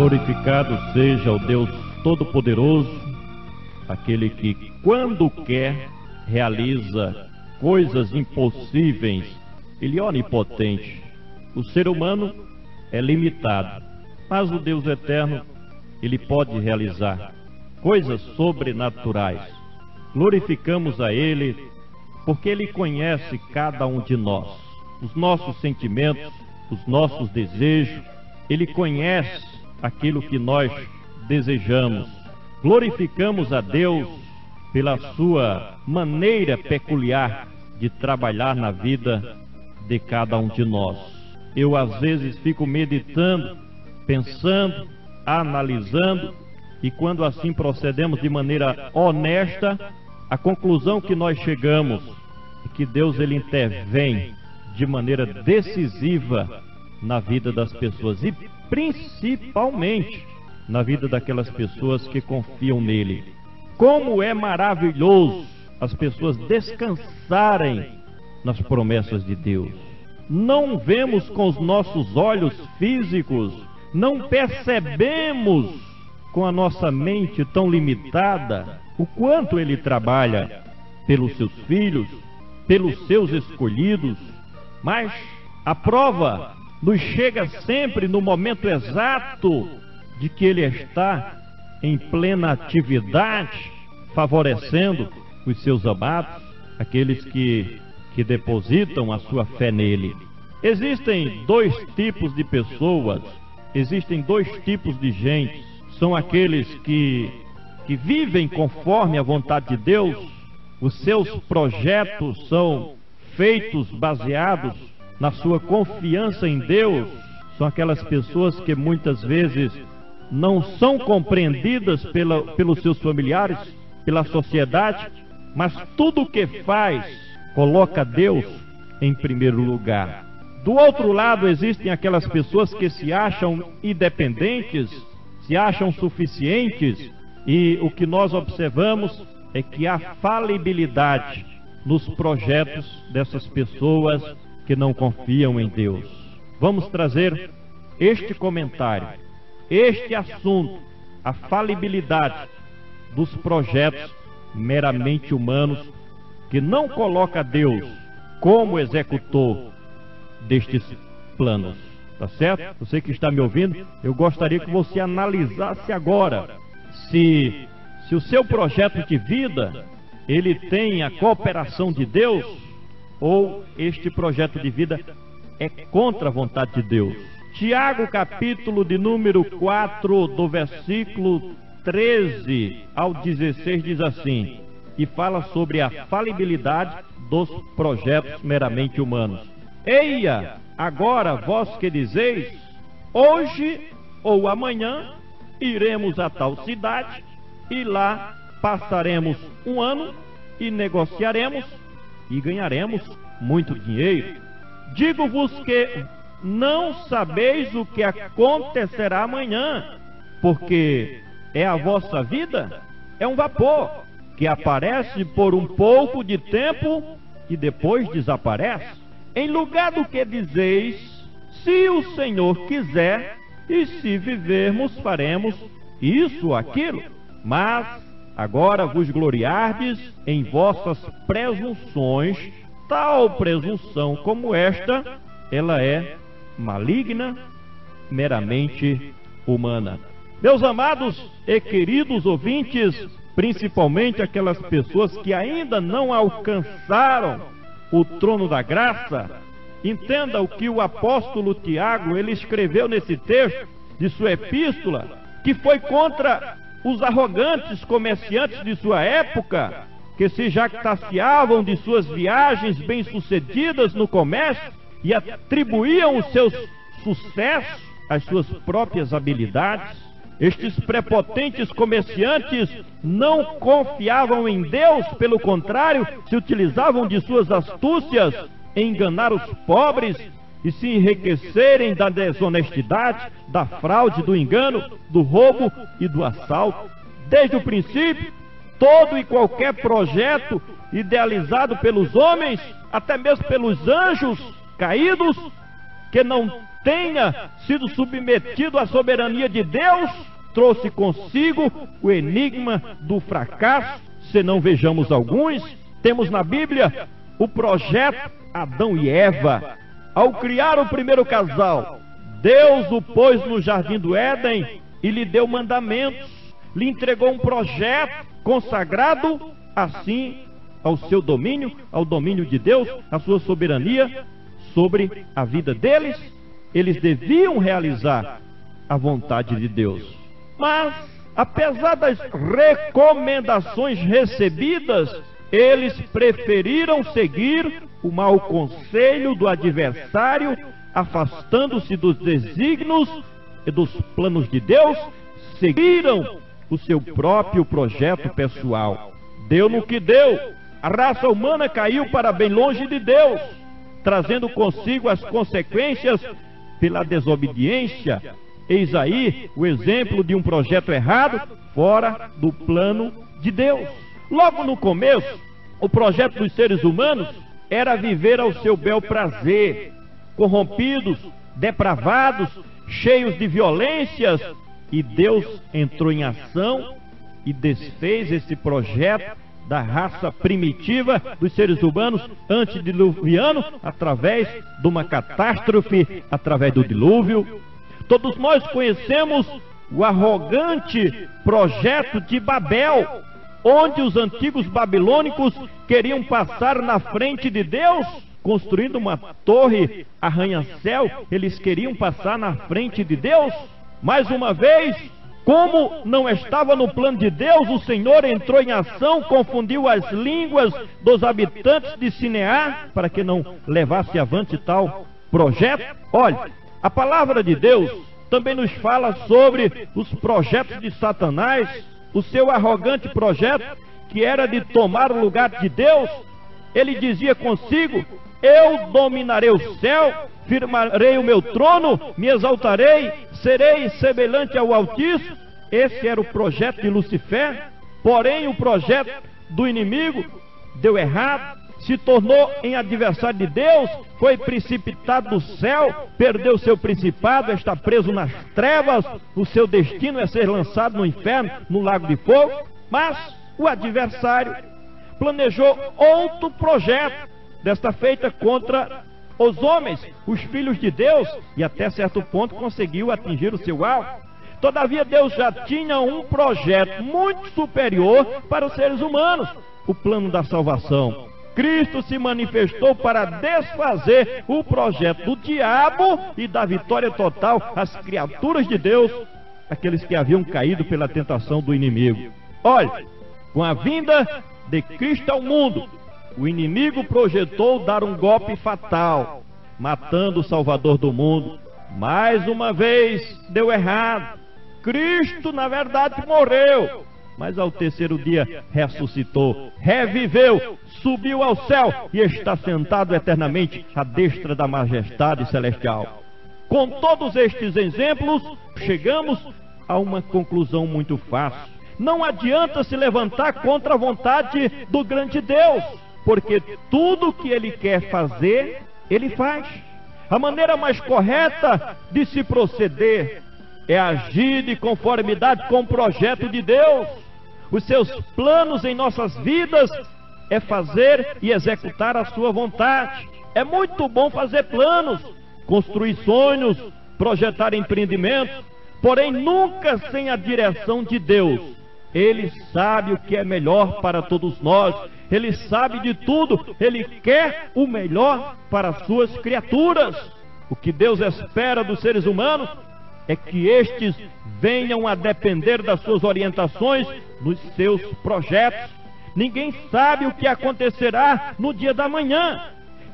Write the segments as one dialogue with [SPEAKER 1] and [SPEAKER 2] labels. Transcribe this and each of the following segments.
[SPEAKER 1] Glorificado seja o Deus Todo-Poderoso, aquele que, quando quer, realiza coisas impossíveis. Ele é onipotente. O ser humano é limitado, mas o Deus eterno, ele pode realizar coisas sobrenaturais. Glorificamos a Ele, porque Ele conhece cada um de nós, os nossos sentimentos, os nossos desejos. Ele conhece aquilo que nós desejamos. Glorificamos a Deus pela sua maneira peculiar de trabalhar na vida de cada um de nós. Eu às vezes fico meditando, pensando, analisando, e quando assim procedemos de maneira honesta, a conclusão que nós chegamos é que Deus ele intervém de maneira decisiva na vida das pessoas e principalmente na vida daquelas pessoas que confiam nele. Como é maravilhoso as pessoas descansarem nas promessas de Deus. Não vemos com os nossos olhos físicos, não percebemos com a nossa mente tão limitada o quanto ele trabalha pelos seus filhos, pelos seus escolhidos, mas a prova nos chega sempre no momento exato de que ele está em plena atividade, favorecendo os seus amados, aqueles que depositam a sua fé nele. Existem dois tipos de pessoas, existem dois tipos de gente. São aqueles que vivem conforme a vontade de Deus, os seus projetos são feitos baseados na sua confiança em Deus. São aquelas pessoas que muitas vezes não são compreendidas pelos seus familiares, pela sociedade, mas tudo o que faz coloca Deus em primeiro lugar. Do outro lado, existem aquelas pessoas que se acham independentes, se acham suficientes, e o que nós observamos é que há falibilidade nos projetos dessas pessoas que não confiam em Deus. Vamos trazer este comentário, este assunto, a falibilidade dos projetos meramente humanos, que não coloca Deus como executor destes planos. Tá certo? Você que está me ouvindo, eu gostaria que você analisasse agora se o seu projeto de vida ele tem a cooperação de Deus, ou este projeto de vida é contra a vontade de Deus. Tiago, capítulo de número 4, do versículo 13 ao 16, diz assim, e fala sobre a falibilidade dos projetos meramente humanos. Eia, agora vós que dizeis, hoje ou amanhã iremos a tal cidade, e lá passaremos um ano, e negociaremos, e ganharemos muito dinheiro. Digo-vos que não sabeis o que acontecerá amanhã, porque a vossa vida é um vapor, que aparece por um pouco de tempo, e depois desaparece. Em lugar do que dizeis, se o Senhor quiser, e se vivermos, faremos isso ou aquilo. Mas agora vos gloriardes em vossas presunções. Tal presunção como esta, ela é maligna, meramente humana. Meus amados e queridos ouvintes, principalmente aquelas pessoas que ainda não alcançaram o trono da graça, entenda o que o apóstolo Tiago ele escreveu nesse texto de sua epístola, que foi contra os arrogantes comerciantes de sua época, que se jactanciavam de suas viagens bem-sucedidas no comércio e atribuíam os seus sucessos às suas próprias habilidades. Estes prepotentes comerciantes não confiavam em Deus, pelo contrário, se utilizavam de suas astúcias em enganar os pobres e se enriquecerem da desonestidade, da fraude, do engano, do roubo e do assalto. Desde o princípio, todo e qualquer projeto idealizado pelos homens, até mesmo pelos anjos caídos, que não tenha sido submetido à soberania de Deus, trouxe consigo o enigma do fracasso. Se não vejamos alguns, temos na Bíblia o projeto Adão e Eva. Ao criar o primeiro casal, Deus o pôs no jardim do Éden e lhe deu mandamentos, lhe entregou um projeto consagrado assim ao seu domínio, ao domínio de Deus, à sua soberania sobre a vida deles. Eles deviam realizar a vontade de Deus. Mas, apesar das recomendações recebidas, eles preferiram seguir o mau conselho do adversário, afastando-se dos desígnios e dos planos de Deus, seguiram o seu próprio projeto pessoal. Deu no que deu. A raça humana caiu para bem longe de Deus, trazendo consigo as consequências pela desobediência. Eis aí o exemplo de um projeto errado, fora do plano de Deus. Logo no começo, o projeto dos seres humanos era viver ao seu bel prazer, corrompidos, depravados, cheios de violências, e Deus entrou em ação e desfez esse projeto da raça primitiva dos seres humanos antediluviano, através de uma catástrofe, através do dilúvio. Todos nós conhecemos o arrogante projeto de Babel, onde os antigos babilônicos queriam passar na frente de Deus, construindo uma torre arranha-céu. Eles queriam passar na frente de Deus. Mais uma vez, como não estava no plano de Deus, o Senhor entrou em ação, confundiu as línguas dos habitantes de Sinear, para que não levasse avante tal projeto. Olha, a palavra de Deus também nos fala sobre os projetos de Satanás, o seu arrogante projeto, que era de tomar o lugar de Deus. Ele dizia consigo: eu dominarei o céu, firmarei o meu trono, me exaltarei, serei semelhante ao Altíssimo. Esse era o projeto de Lucifer. Porém, o projeto do inimigo deu errado, se tornou em adversário de Deus, foi precipitado do céu, perdeu seu principado, está preso nas trevas. O seu destino é ser lançado no inferno, no lago de fogo. Mas o adversário planejou outro projeto, desta feita contra os homens, os filhos de Deus, e até certo ponto conseguiu atingir o seu alvo. Todavia Deus já tinha um projeto muito superior para os seres humanos, o plano da salvação. Cristo se manifestou para desfazer o projeto do diabo e dar vitória total às criaturas de Deus, aqueles que haviam caído pela tentação do inimigo. Olha, com a vinda de Cristo ao mundo, o inimigo projetou dar um golpe fatal, matando o Salvador do mundo. Mais uma vez deu errado. Cristo, na verdade, morreu, mas ao terceiro dia ressuscitou, reviveu, subiu ao céu e está sentado eternamente à destra da majestade celestial. Com todos estes exemplos, chegamos a uma conclusão muito fácil. Não adianta se levantar contra a vontade do grande Deus, porque tudo que Ele quer fazer, Ele faz. A maneira mais correta de se proceder é agir de conformidade com o projeto de Deus. Os seus planos em nossas vidas é fazer e executar a sua vontade. É muito bom fazer planos, construir sonhos, projetar empreendimentos, porém nunca sem a direção de Deus. Ele sabe o que é melhor para todos nós. Ele sabe de tudo. Ele quer o melhor para as suas criaturas. O que Deus espera dos seres humanos é que estes venham a depender das suas orientações nos seus projetos. Ninguém sabe o que acontecerá no dia da manhã.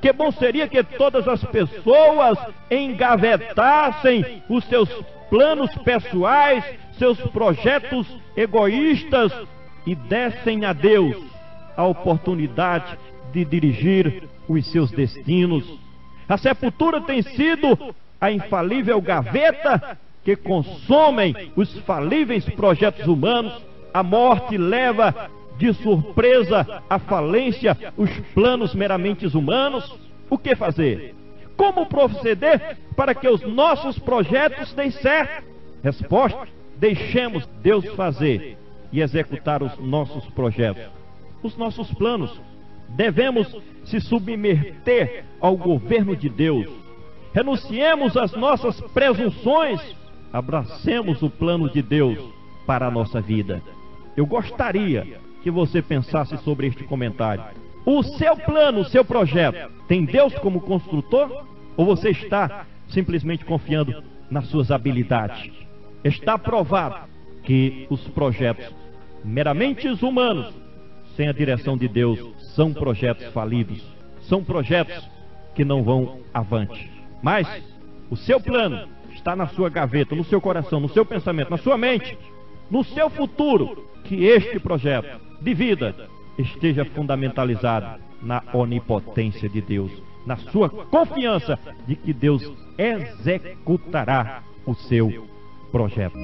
[SPEAKER 1] Que bom seria que todas as pessoas engavetassem os seus planos pessoais, seus projetos egoístas, e dessem a Deus a oportunidade de dirigir os seus destinos. A sepultura tem sido a infalível gaveta que consomem os falíveis projetos humanos. A morte leva de surpresa à falência os planos meramente humanos. O que fazer? como proceder para que os nossos projetos deem certo? Resposta: deixemos Deus fazer e executar os nossos projetos, os nossos planos. Devemos se submeter ao governo de Deus. Renunciemos às nossas presunções. Abracemos o plano de Deus para a nossa vida. Eu gostaria que você pensasse sobre este comentário. O seu plano, o seu projeto, tem Deus como construtor? Ou você está simplesmente confiando nas suas habilidades? Está provado que os projetos meramente humanos, sem a direção de Deus, são projetos falidos, são projetos que não vão avante. Mas o seu plano está na sua gaveta, no seu coração, no seu pensamento, na sua mente, no seu futuro, que este projeto de vida esteja fundamentalizado na onipotência de Deus, na sua confiança de que Deus executará o seu projeto.